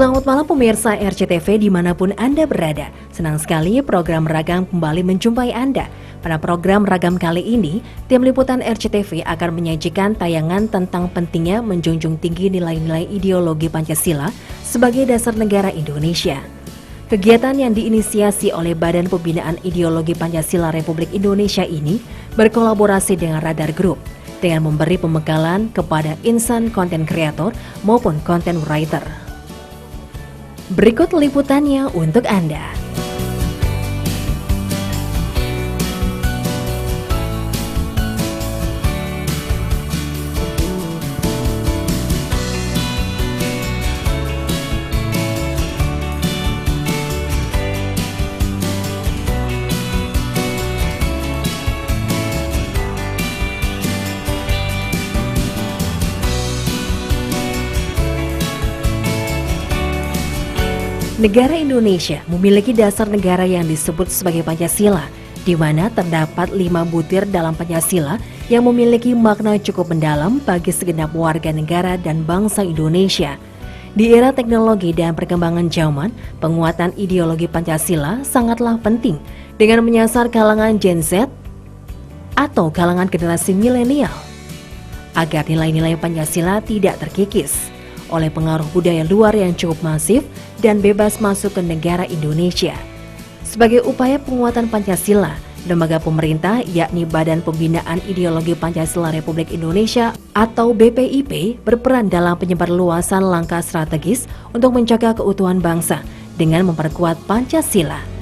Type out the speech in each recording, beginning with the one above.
Selamat malam pemirsa RCTV dimanapun Anda berada. Senang sekali program Ragam kembali menjumpai Anda. Pada program Ragam kali ini, tim liputan RCTV akan menyajikan tayangan tentang pentingnya menjunjung tinggi nilai-nilai ideologi Pancasila sebagai dasar negara Indonesia. Kegiatan yang diinisiasi oleh Badan Pembinaan Ideologi Pancasila Republik Indonesia ini berkolaborasi dengan Radar Group dengan memberi pembekalan kepada insan konten kreator maupun konten writer. Berikut liputannya untuk Anda. Negara Indonesia memiliki dasar negara yang disebut sebagai Pancasila, di mana terdapat 5 butir dalam Pancasila yang memiliki makna cukup mendalam bagi segenap warga negara dan bangsa Indonesia. Di era teknologi dan perkembangan zaman, penguatan ideologi Pancasila sangatlah penting dengan menyasar kalangan Gen Z atau kalangan generasi milenial, agar nilai-nilai Pancasila tidak terkikis oleh pengaruh budaya luar yang cukup masif dan bebas masuk ke negara Indonesia. Sebagai upaya penguatan Pancasila, lembaga pemerintah yakni Badan Pembinaan Ideologi Pancasila Republik Indonesia atau BPIP berperan dalam penyebarluasan langkah strategis untuk menjaga keutuhan bangsa dengan memperkuat Pancasila.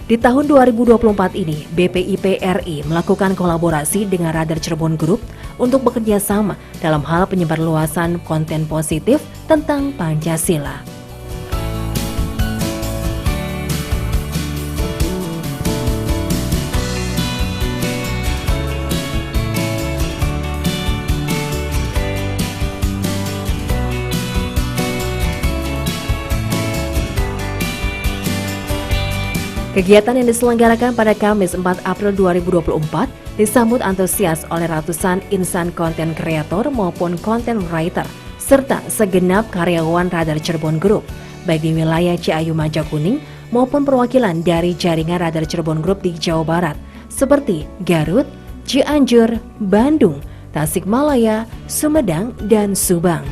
Di tahun 2024 ini, BPIP RI melakukan kolaborasi dengan Radar Cirebon Group untuk bekerja sama dalam hal penyebarluasan konten positif tentang Pancasila. Kegiatan yang diselenggarakan pada Kamis 4 April 2024 disambut antusias oleh ratusan insan konten kreator maupun konten writer, serta segenap karyawan Radar Cirebon Group, baik di wilayah Ciayu Majakuning maupun perwakilan dari jaringan Radar Cirebon Group di Jawa Barat, seperti Garut, Cianjur, Bandung, Tasikmalaya, Sumedang, dan Subang.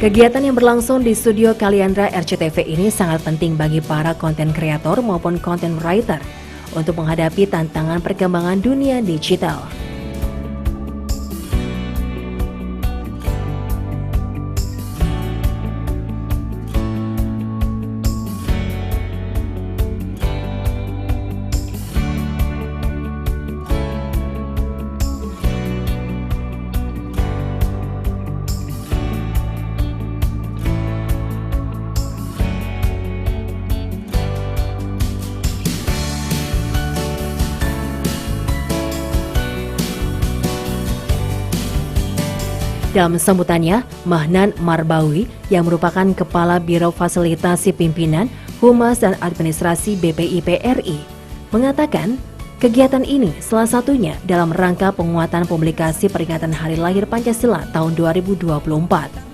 Kegiatan yang berlangsung di studio Kaliandra RCTV ini sangat penting bagi para konten kreator maupun konten writer untuk menghadapi tantangan perkembangan dunia digital. Dalam sambutannya, Mahnan Marbawi yang merupakan Kepala Biro Fasilitasi Pimpinan, Humas dan Administrasi BPIP RI mengatakan kegiatan ini salah satunya dalam rangka penguatan publikasi peringatan Hari Lahir Pancasila tahun 2024.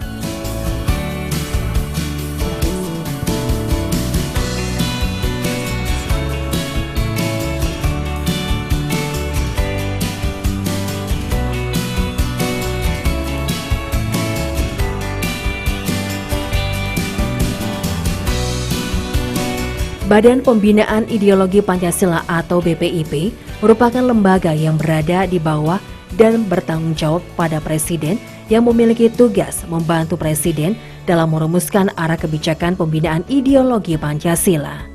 Badan Pembinaan Ideologi Pancasila atau BPIP merupakan lembaga yang berada di bawah dan bertanggung jawab pada Presiden yang memiliki tugas membantu Presiden dalam merumuskan arah kebijakan pembinaan ideologi Pancasila.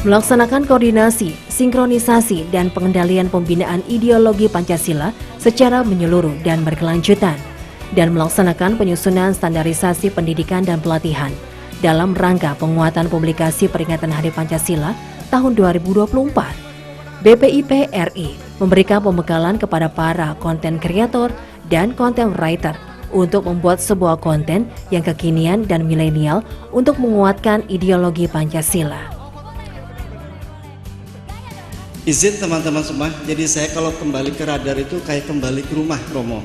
melaksanakan koordinasi, sinkronisasi, dan pengendalian pembinaan ideologi Pancasila secara menyeluruh dan berkelanjutan, dan melaksanakan penyusunan standarisasi pendidikan dan pelatihan dalam rangka penguatan publikasi peringatan Hari Pancasila tahun 2024. BPIP RI memberikan pembekalan kepada para konten kreator dan konten writer untuk membuat sebuah konten yang kekinian dan milenial untuk menguatkan ideologi Pancasila. Izin teman-teman semua, jadi saya kalau kembali ke radar itu kayak kembali ke rumah Romo.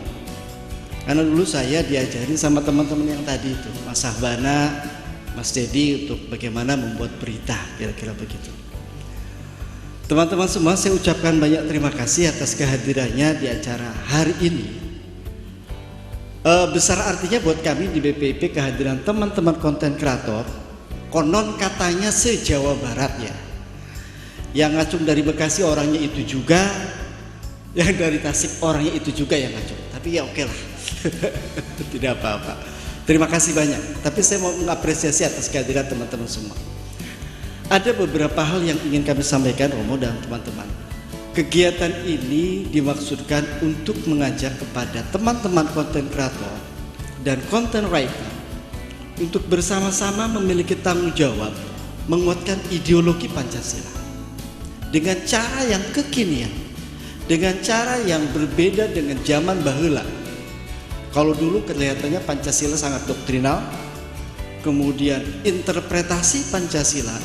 Karena dulu saya diajarin sama teman-teman yang tadi itu, Mas Sahbana, Mas Dedi, untuk bagaimana membuat berita, kira-kira begitu. Teman-teman semua, saya ucapkan banyak terima kasih atas kehadirannya di acara hari ini. Besar artinya buat kami di BPIP kehadiran teman-teman konten kreator, konon katanya se-Jawa Barat ya. Yang ngacung dari Bekasi orangnya itu juga, yang dari Tasik orangnya itu juga yang ngacung. Tapi ya oke lah, tidak apa-apa. Terima kasih banyak. Tapi saya mau mengapresiasi atas kehadiran teman-teman semua. Ada beberapa hal yang ingin kami sampaikan, Romo dan teman-teman. Kegiatan ini dimaksudkan untuk mengajak kepada teman-teman konten kreator dan konten writer untuk bersama-sama memiliki tanggung jawab menguatkan ideologi Pancasila dengan cara yang kekinian, dengan cara yang berbeda dengan zaman baheula. Kalau dulu kelihatannya Pancasila sangat doktrinal, kemudian interpretasi Pancasila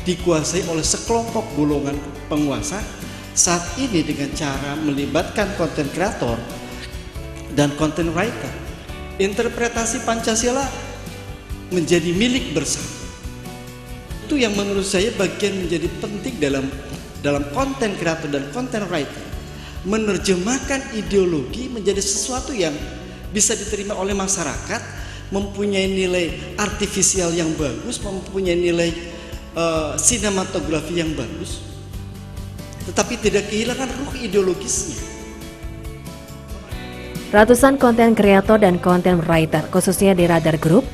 dikuasai oleh sekelompok golongan penguasa. Saat ini dengan cara melibatkan konten kreator dan konten writer, interpretasi Pancasila menjadi milik bersama. Itu yang menurut saya bagian menjadi penting dalam konten kreator dan konten writer, menerjemahkan ideologi menjadi sesuatu yang bisa diterima oleh masyarakat, mempunyai nilai artifisial yang bagus, mempunyai nilai sinematografi yang bagus, tetapi tidak kehilangan ruh ideologisnya. Ratusan konten kreator dan konten writer, khususnya di Radar Group,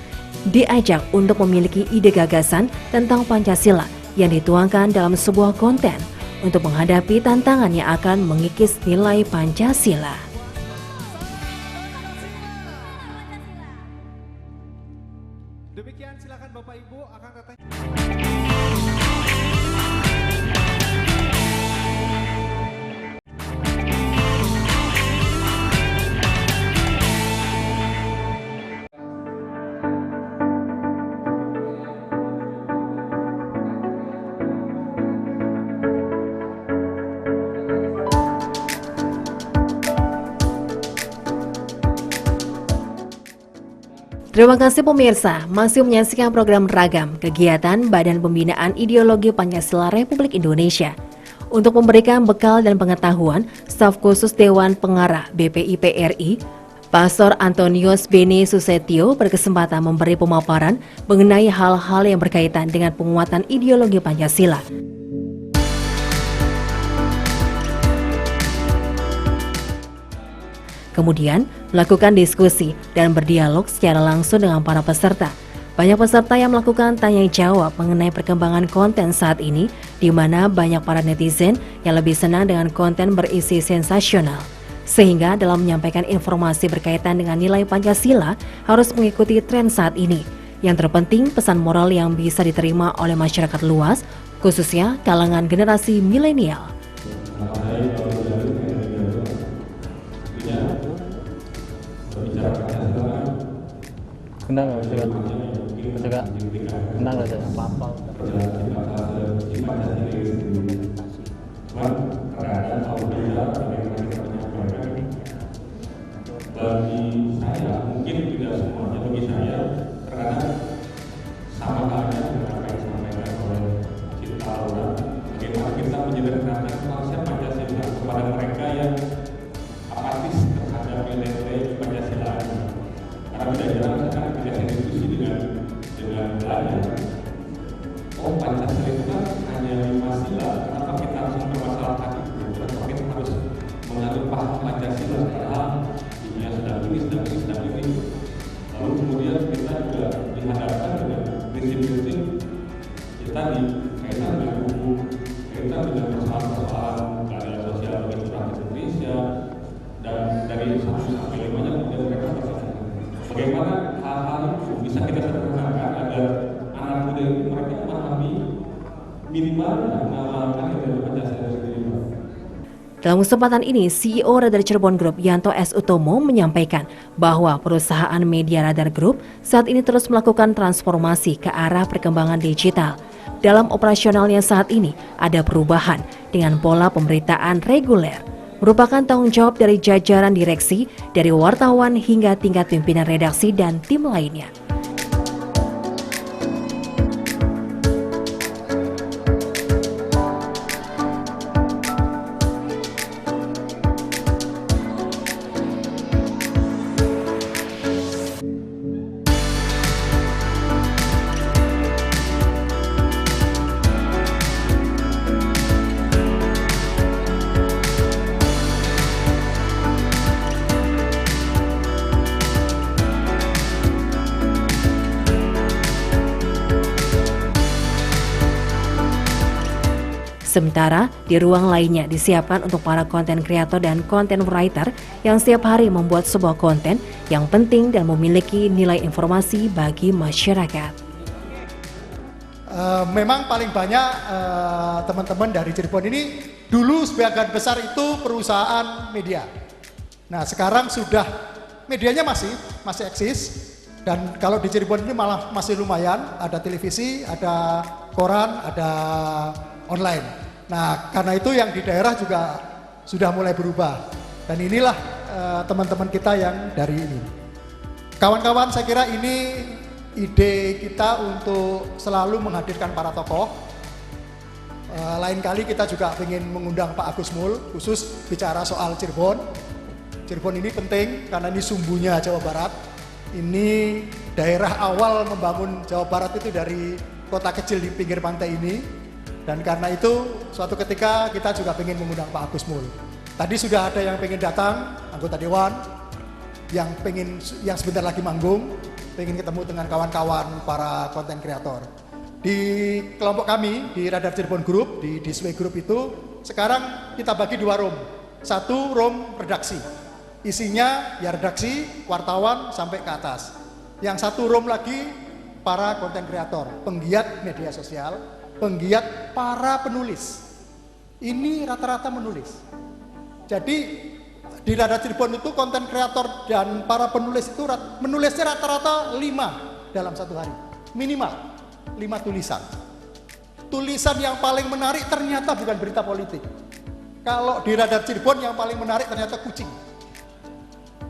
diajak untuk memiliki ide gagasan tentang Pancasila yang dituangkan dalam sebuah konten untuk menghadapi tantangan yang akan mengikis nilai Pancasila. Demikian, silakan Bapak Ibu akan datang. Terima kasih pemirsa, masih menyaksikan program Ragam, kegiatan Badan Pembinaan Ideologi Pancasila Republik Indonesia. Untuk memberikan bekal dan pengetahuan, staf khusus Dewan Pengarah BPIP RI, Pastor Antonius Beni Susetio berkesempatan memberi pemaparan mengenai hal-hal yang berkaitan dengan penguatan ideologi Pancasila. Kemudian melakukan diskusi dan berdialog secara langsung dengan para peserta. Banyak peserta yang melakukan tanya jawab mengenai perkembangan konten saat ini, di mana banyak para netizen yang lebih senang dengan konten berisi sensasional. Sehingga dalam menyampaikan informasi berkaitan dengan nilai Pancasila harus mengikuti tren saat ini. Yang terpenting pesan moral yang bisa diterima oleh masyarakat luas, khususnya kalangan generasi milenial. Kenal nggak suka kenal nggak apa-apa. Bagi saya mungkin tidak semuanya, bagi saya karena sama halnya dengan apa yang disampaikan oleh Cita Laura, bagaimana kita menyederhanakan konsep Pancasila kepada mereka yang apatis terhadap nilai-nilai Pancasila. Karena tidak jarang sekarang kita diskusi dengan belajar. Oh, Pancasila itu kan hanya 5 sila, kenapa kita harus mempermasalahkan itu? Kenapa kita harus menganut paham Pancasila? Padahal dunia sedang ini. Lalu kemudian kita juga dihadapkan dengan prinsip-prinsip kita di kaitan dengan buku dari 1 sampai 5-nya kemudian mereka tersenyum. Bagaimana hal-hal itu bisa kita sederhanakan agar anak muda itu mereka memahami minimal mengamalkan ideologi Pancasila sendiri. Dalam kesempatan ini, CEO Radar Cirebon Group Yanto S. Utomo menyampaikan bahwa perusahaan media Radar Group saat ini terus melakukan transformasi ke arah perkembangan digital. Dalam operasionalnya saat ini ada perubahan dengan pola pemberitaan reguler, merupakan tanggung jawab dari jajaran direksi, dari wartawan hingga tingkat pimpinan redaksi dan tim lainnya. Sementara di ruang lainnya disiapkan untuk para konten kreator dan konten writer yang setiap hari membuat sebuah konten yang penting dan memiliki nilai informasi bagi masyarakat. Memang paling banyak teman-teman dari Cirebon ini dulu sebagian besar itu perusahaan media. Nah sekarang sudah medianya masih eksis, dan kalau di Cirebon ini malah masih lumayan, ada televisi, ada koran, ada online. Nah karena itu yang di daerah juga sudah mulai berubah, dan inilah teman-teman kita yang dari ini. Kawan-kawan, saya kira ini ide kita untuk selalu menghadirkan para tokoh. Lain kali kita juga ingin mengundang Pak Agus Mul khusus bicara soal Cirebon. Cirebon ini penting karena ini sumbunya Jawa Barat. Ini daerah awal membangun Jawa Barat itu dari kota kecil di pinggir pantai ini. Dan karena itu suatu ketika kita juga ingin mengundang Pak Agus Mul. Tadi sudah ada yang pengen datang, anggota Dewan, yang sebentar lagi manggung, pengen ketemu dengan kawan-kawan para konten kreator. Di kelompok kami, di Radar Cirebon Group, di Disway Group itu, sekarang kita bagi 2 room. 1 room redaksi, isinya ya redaksi, wartawan, sampai ke atas. Yang 1 room lagi para konten kreator, penggiat media sosial, penggiat para penulis. Ini rata-rata menulis. Jadi di Radar Cirebon itu konten kreator dan para penulis itu menulisnya rata-rata 5 dalam 1 hari. Minimal 5 tulisan. Tulisan yang paling menarik ternyata bukan berita politik. Kalau di Radar Cirebon yang paling menarik ternyata kucing.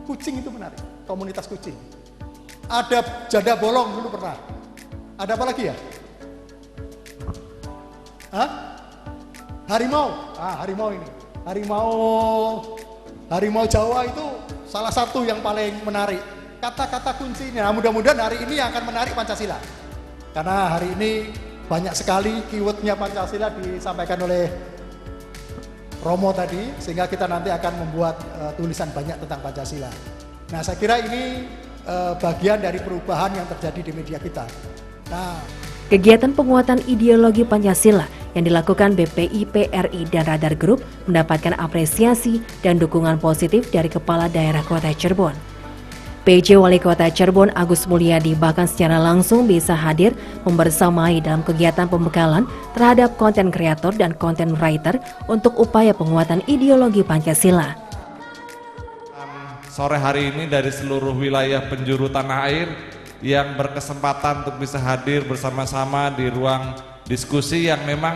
Kucing itu menarik, komunitas kucing. Ada janda bolong dulu pernah. Ada apa lagi ya? Hah? Harimau. Harimau ini. Harimau Jawa itu salah satu yang paling menarik. Kata-kata kuncinya. Nah, mudah-mudahan hari ini yang akan menarik Pancasila. Karena hari ini banyak sekali keywordnya Pancasila disampaikan oleh Romo tadi, sehingga kita nanti akan membuat tulisan banyak tentang Pancasila. Nah, saya kira ini bagian dari perubahan yang terjadi di media kita. Nah, kegiatan penguatan ideologi Pancasila yang dilakukan BPIP RI dan Radar Group mendapatkan apresiasi dan dukungan positif dari Kepala Daerah Kota Cirebon. PJ Wali Kota Cirebon Agus Mulyadi bahkan secara langsung bisa hadir membersamai dalam kegiatan pembekalan terhadap konten kreator dan konten writer untuk upaya penguatan ideologi Pancasila. Sore hari ini dari seluruh wilayah penjuru tanah air yang berkesempatan untuk bisa hadir bersama-sama di ruang diskusi yang memang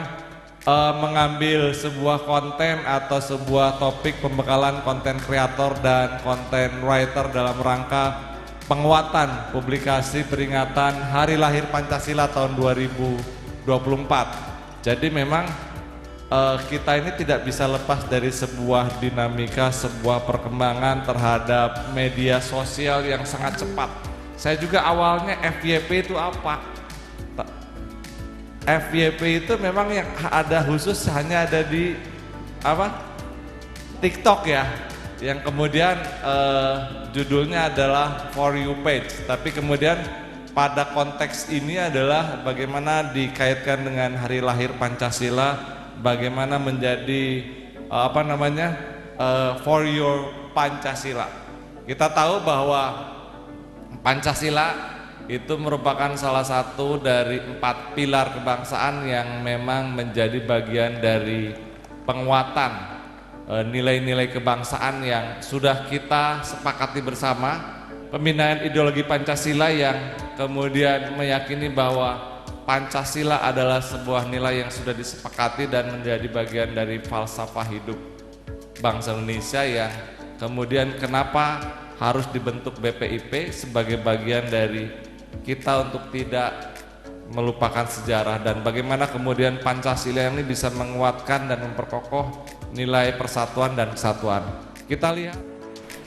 mengambil sebuah konten atau sebuah topik pembekalan konten kreator dan konten writer dalam rangka penguatan publikasi peringatan Hari Lahir Pancasila tahun 2024. Jadi memang kita ini tidak bisa lepas dari sebuah dinamika, sebuah perkembangan terhadap media sosial yang sangat cepat. Saya juga awalnya FYP itu apa? FYP itu memang yang ada khusus hanya ada di TikTok ya, yang kemudian judulnya adalah For You page. Tapi kemudian pada konteks ini adalah bagaimana dikaitkan dengan Hari Lahir Pancasila, bagaimana menjadi For Your Pancasila. Kita tahu bahwa Pancasila itu merupakan salah satu dari 4 pilar kebangsaan yang memang menjadi bagian dari penguatan nilai-nilai kebangsaan yang sudah kita sepakati bersama. Pembinaan ideologi Pancasila yang kemudian meyakini bahwa Pancasila adalah sebuah nilai yang sudah disepakati dan menjadi bagian dari falsafah hidup bangsa Indonesia, yang kemudian kenapa harus dibentuk BPIP sebagai bagian dari kita untuk tidak melupakan sejarah, dan bagaimana kemudian Pancasila ini bisa menguatkan dan memperkokoh nilai persatuan dan kesatuan. Kita lihat.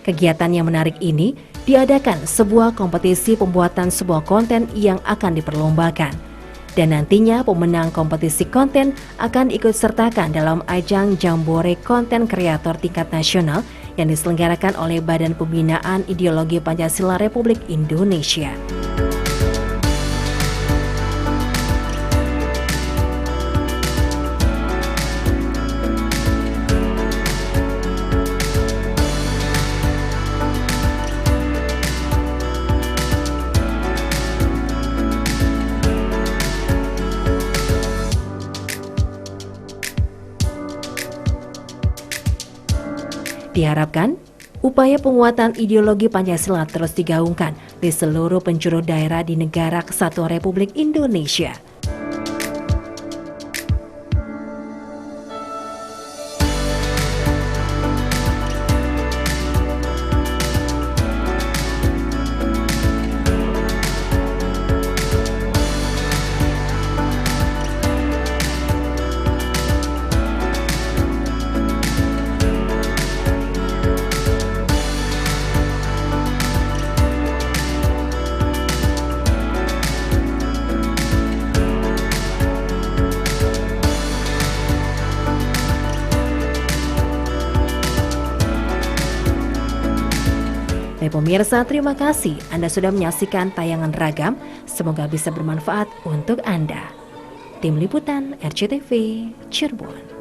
Kegiatan yang menarik ini diadakan sebuah kompetisi pembuatan sebuah konten yang akan diperlombakan. Dan nantinya pemenang kompetisi konten akan ikut sertakan dalam ajang Jambore Konten Kreator tingkat nasional yang diselenggarakan oleh Badan Pembinaan Ideologi Pancasila Republik Indonesia. Diharapkan, upaya penguatan ideologi Pancasila terus digaungkan di seluruh penjuru daerah di negara kesatuan Republik Indonesia. Baik pemirsa, terima kasih Anda sudah menyaksikan tayangan Ragam. Semoga bisa bermanfaat untuk Anda. Tim Liputan RCTV Cirebon.